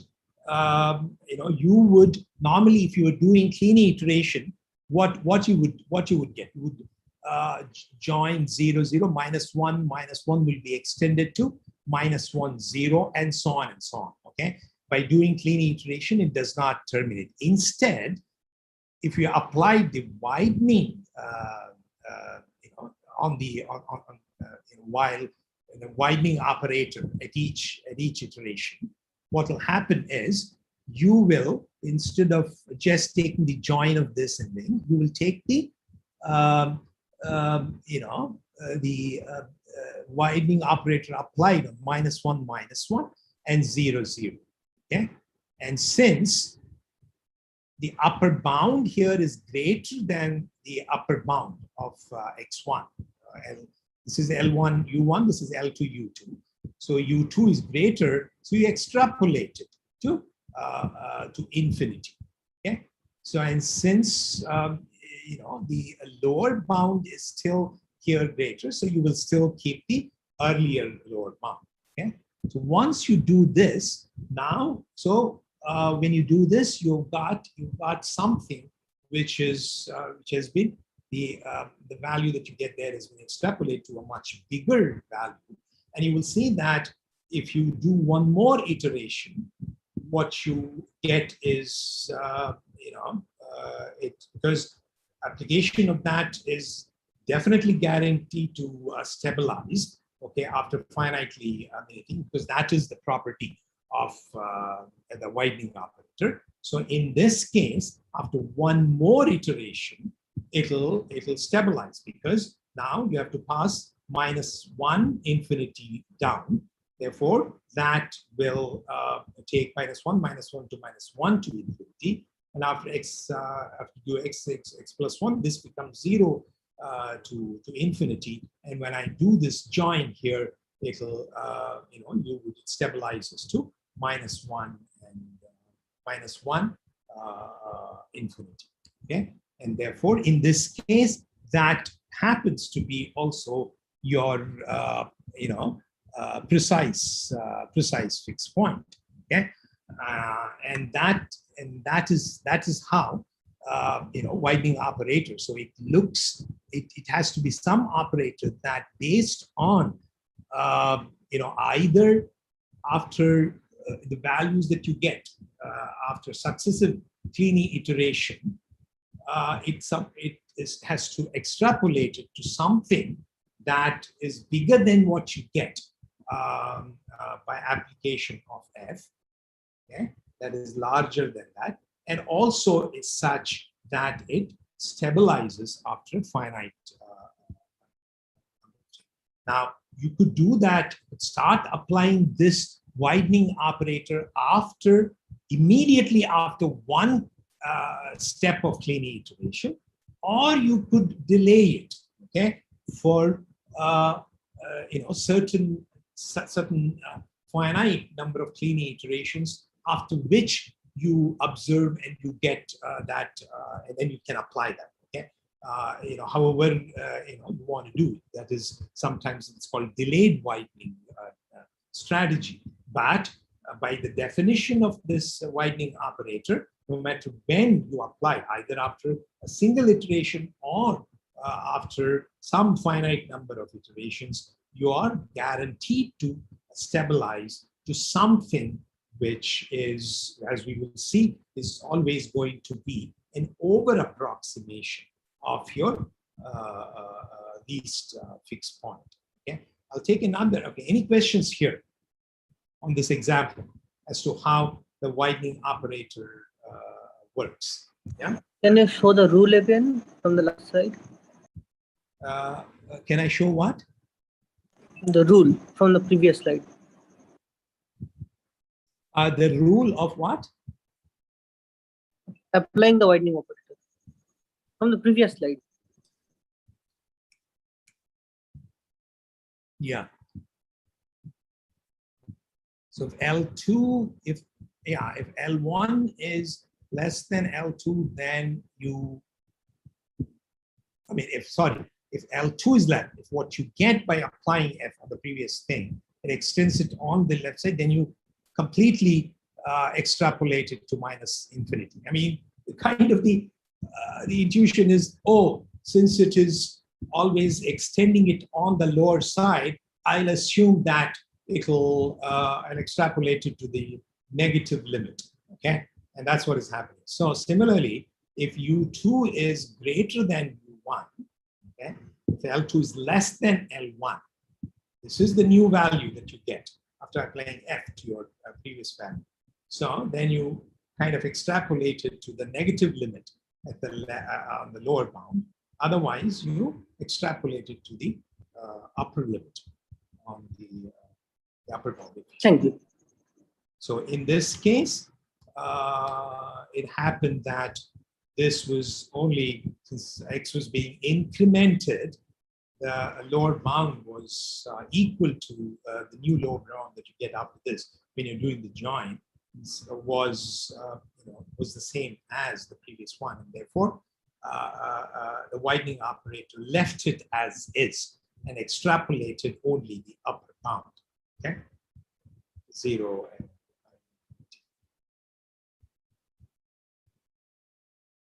Speaker 1: normally if you were doing clean iteration, what you would get, you would join 0, 0, -1, -1 will be extended to -1, 0, and so on and so on, okay? By doing clean iteration, it does not terminate. Instead, if you apply the widening, while the widening operator at each iteration, what will happen is you will, instead of just taking the join of this and then, you will take the widening operator applied on -1, -1, and 0, 0. Okay, and since the upper bound here is greater than the upper bound of x1, this is L1 U1, this is L2 U2. So U2 is greater, so you extrapolate it to infinity. Okay, so and since the lower bound is still here greater, so you will still keep the earlier lower bound. Okay, so once you do this now, so when you do this, you've got something which has been the value that you get there has been extrapolated to a much bigger value, and you will see that if you do one more iteration, what you get is because application of that is definitely guaranteed to stabilize, okay, after finitely anything, because that is the property of the widening operator. So in this case, after one more iteration, it'll stabilize, because now you have to pass -1 infinity down. Therefore, that will take -1, -1 to -1 to infinity. And after after you do x plus 1, this becomes 0 to infinity. And when I do this join here, it'll it stabilizes to -1 and -1 infinity. Okay, and therefore in this case that happens to be also your precise fixed point. Okay, and that is how widening operator. So it has to be some operator that based on either after the values that you get after successive clean iteration, it has to extrapolate it to something that is bigger than what you get by application of f. Okay, that is larger than that, and also is such that it stabilizes after finite. Now you could do that, start applying this widening operator immediately after one step of clean iteration, or you could delay it, okay, for certain finite number of clean iterations, after which you observe and you get that, and then you can apply that. Okay, however you want to do it. That is, sometimes it's called delayed widening strategy. But by the definition of this widening operator, no matter when you apply, either after a single iteration or after some finite number of iterations, you are guaranteed to stabilize to something which is, as we will see, is always going to be an over approximation of your least fixed point. Okay, I'll take another. Okay, any questions here on this example as to how the widening operator works? Yeah.
Speaker 4: Can you show the rule again from the last slide?
Speaker 1: Can I show what?
Speaker 4: The rule from the previous slide.
Speaker 1: The rule of what?
Speaker 4: Applying the widening operator from the previous slide.
Speaker 1: Yeah. So if L2, if L1 is less than L2, then if L2 is less, if what you get by applying F on the previous thing, it extends it on the left side, then you completely extrapolate it to minus infinity. I mean, the intuition is, oh, since it is always extending it on the lower side, I'll assume that I'll extrapolate it to the negative limit, okay? And that's what is happening. So similarly, if U2 is greater than U1, okay? If L2 is less than L1, this is the new value that you get after applying F to your previous value. So then you kind of extrapolate it to the negative limit at on the lower bound. Otherwise, you extrapolate it to the upper limit on the upper bound.
Speaker 4: Thank you.
Speaker 1: So in this case, it happened that this was only, since X was being incremented, the lower bound was equal to the new lower bound that you get after this when you're doing the join was the same as the previous one, and therefore the widening operator left it as is and extrapolated only the upper bound. Okay, 0 and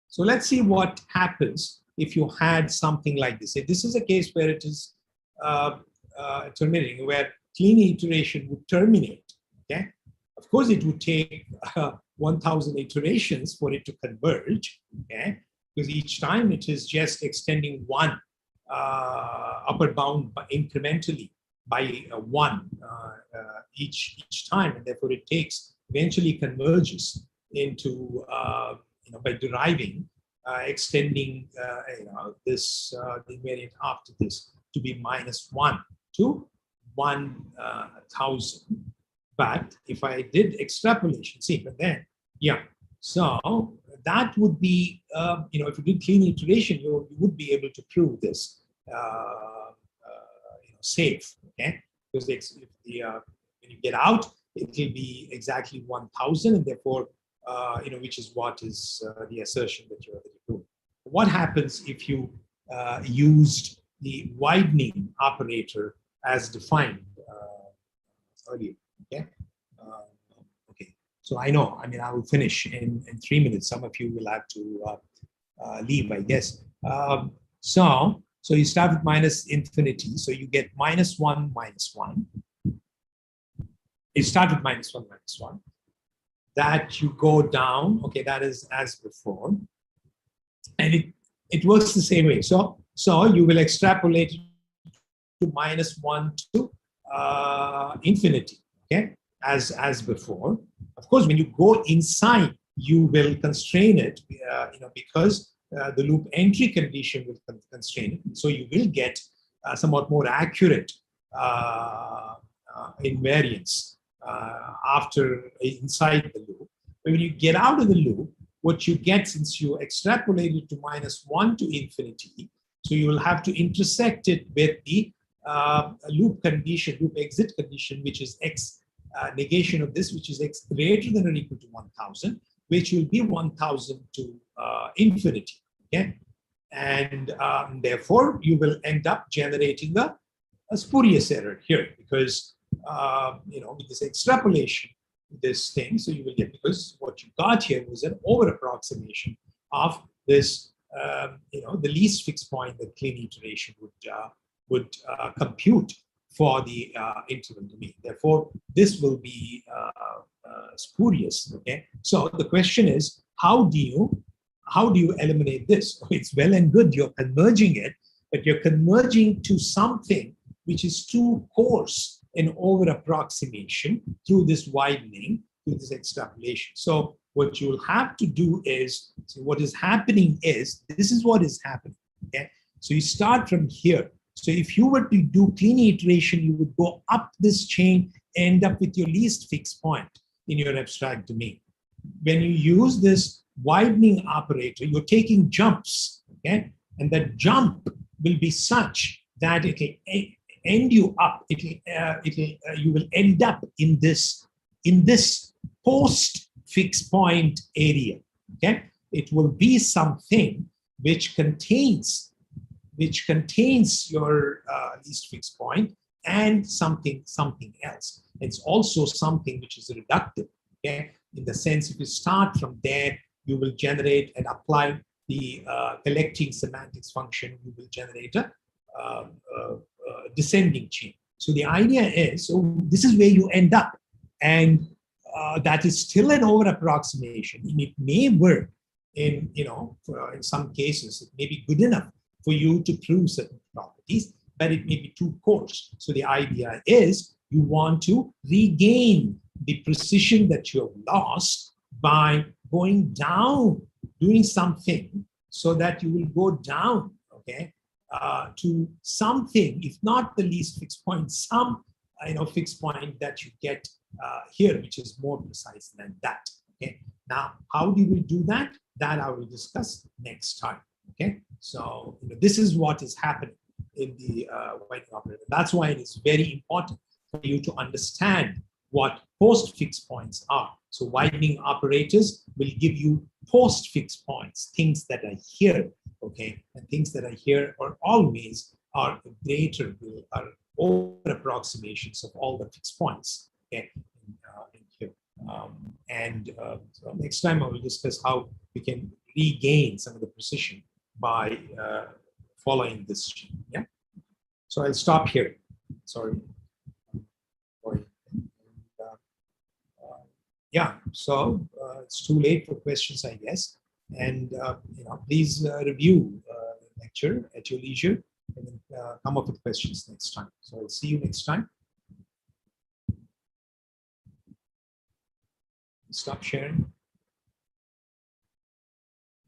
Speaker 1: so let's see what happens if you had something like this. If this is a case where it is terminating, where clean iteration would terminate, okay? Of course, it would take 1,000 iterations for it to converge, okay? Because each time it is just extending one upper bound incrementally by one each time, and therefore it eventually converges into by deriving, extending this the invariant after this to be -1 to 1,000. But if I did extrapolation, see, but then, yeah, so that would be, if you did clean iteration, you would be able to prove this safe, okay? Because when you get out, it will be exactly 1,000, and therefore, which is what is the assertion that you're doing. What happens if you used the widening operator as defined earlier? Okay. Okay. So I know. I mean, I will finish in 3 minutes. Some of you will have to leave, I guess. So you start with minus infinity. So you get -1, -1. You start with -1, -1. That you go down, okay, that is as before. And it works the same way. So you will extrapolate to -1 to infinity, okay, as before. Of course, when you go inside, you will constrain it, because the loop entry condition will constrain it. So you will get somewhat more accurate invariance after inside the loop. But when you get out of the loop, what you get, since you extrapolate it to -1 to infinity, so you will have to intersect it with the loop condition, loop exit condition, which is X negation of this, which is X greater than or equal to 1,000, which will be 1,000 to infinity, okay? And therefore, you will end up generating a spurious error here, because with this extrapolation, this thing, so you will get, because what you got here was an over approximation of this, the least fixed point that clean iteration would compute for the interval domain. Therefore, this will be spurious. Okay. So the question is, how do you eliminate this? It's well and good you're converging it, but you're converging to something which is too coarse an over approximation through this widening, through this extrapolation. So what you'll have to do is, so what is happening is, this is what is happening. Okay. So you start from here. So if you were to do clean iteration, you would go up this chain, end up with your least fixed point in your abstract domain. When you use this widening operator, you're taking jumps, okay? And that jump will be such that it will end you up. You will end up in this post fixed point area. Okay, it will be something which contains your least fixed point and something else. It's also something which is reductive. Okay, in the sense, if you start from there, you will generate and apply the collecting semantics function. You will generate a descending chain. So the idea is, so this is where you end up, and that is still an over approximation. And it may work in in some cases. It may be good enough for you to prove certain properties, but it may be too coarse. So the idea is you want to regain the precision that you have lost by going down, doing something so that you will go down, okay, to something, if not the least fixed point, some fixed point that you get here, which is more precise than that. Okay. Now, how do we do that? That I will discuss next time. Okay. So this is what is happening in the widening operator. That's why it is very important for you to understand what post-fixed points are. So widening operators will give you post-fixed points, things that are here, okay? And things that are here are always are greater, are over approximations of all the fixed points, okay, in here. So next time I will discuss how we can regain some of the precision by following this chain, yeah? So I'll stop here, sorry. Yeah, so it's too late for questions, I guess. And please review the lecture at your leisure and then come up with questions next time. So I'll see you next time. Stop sharing.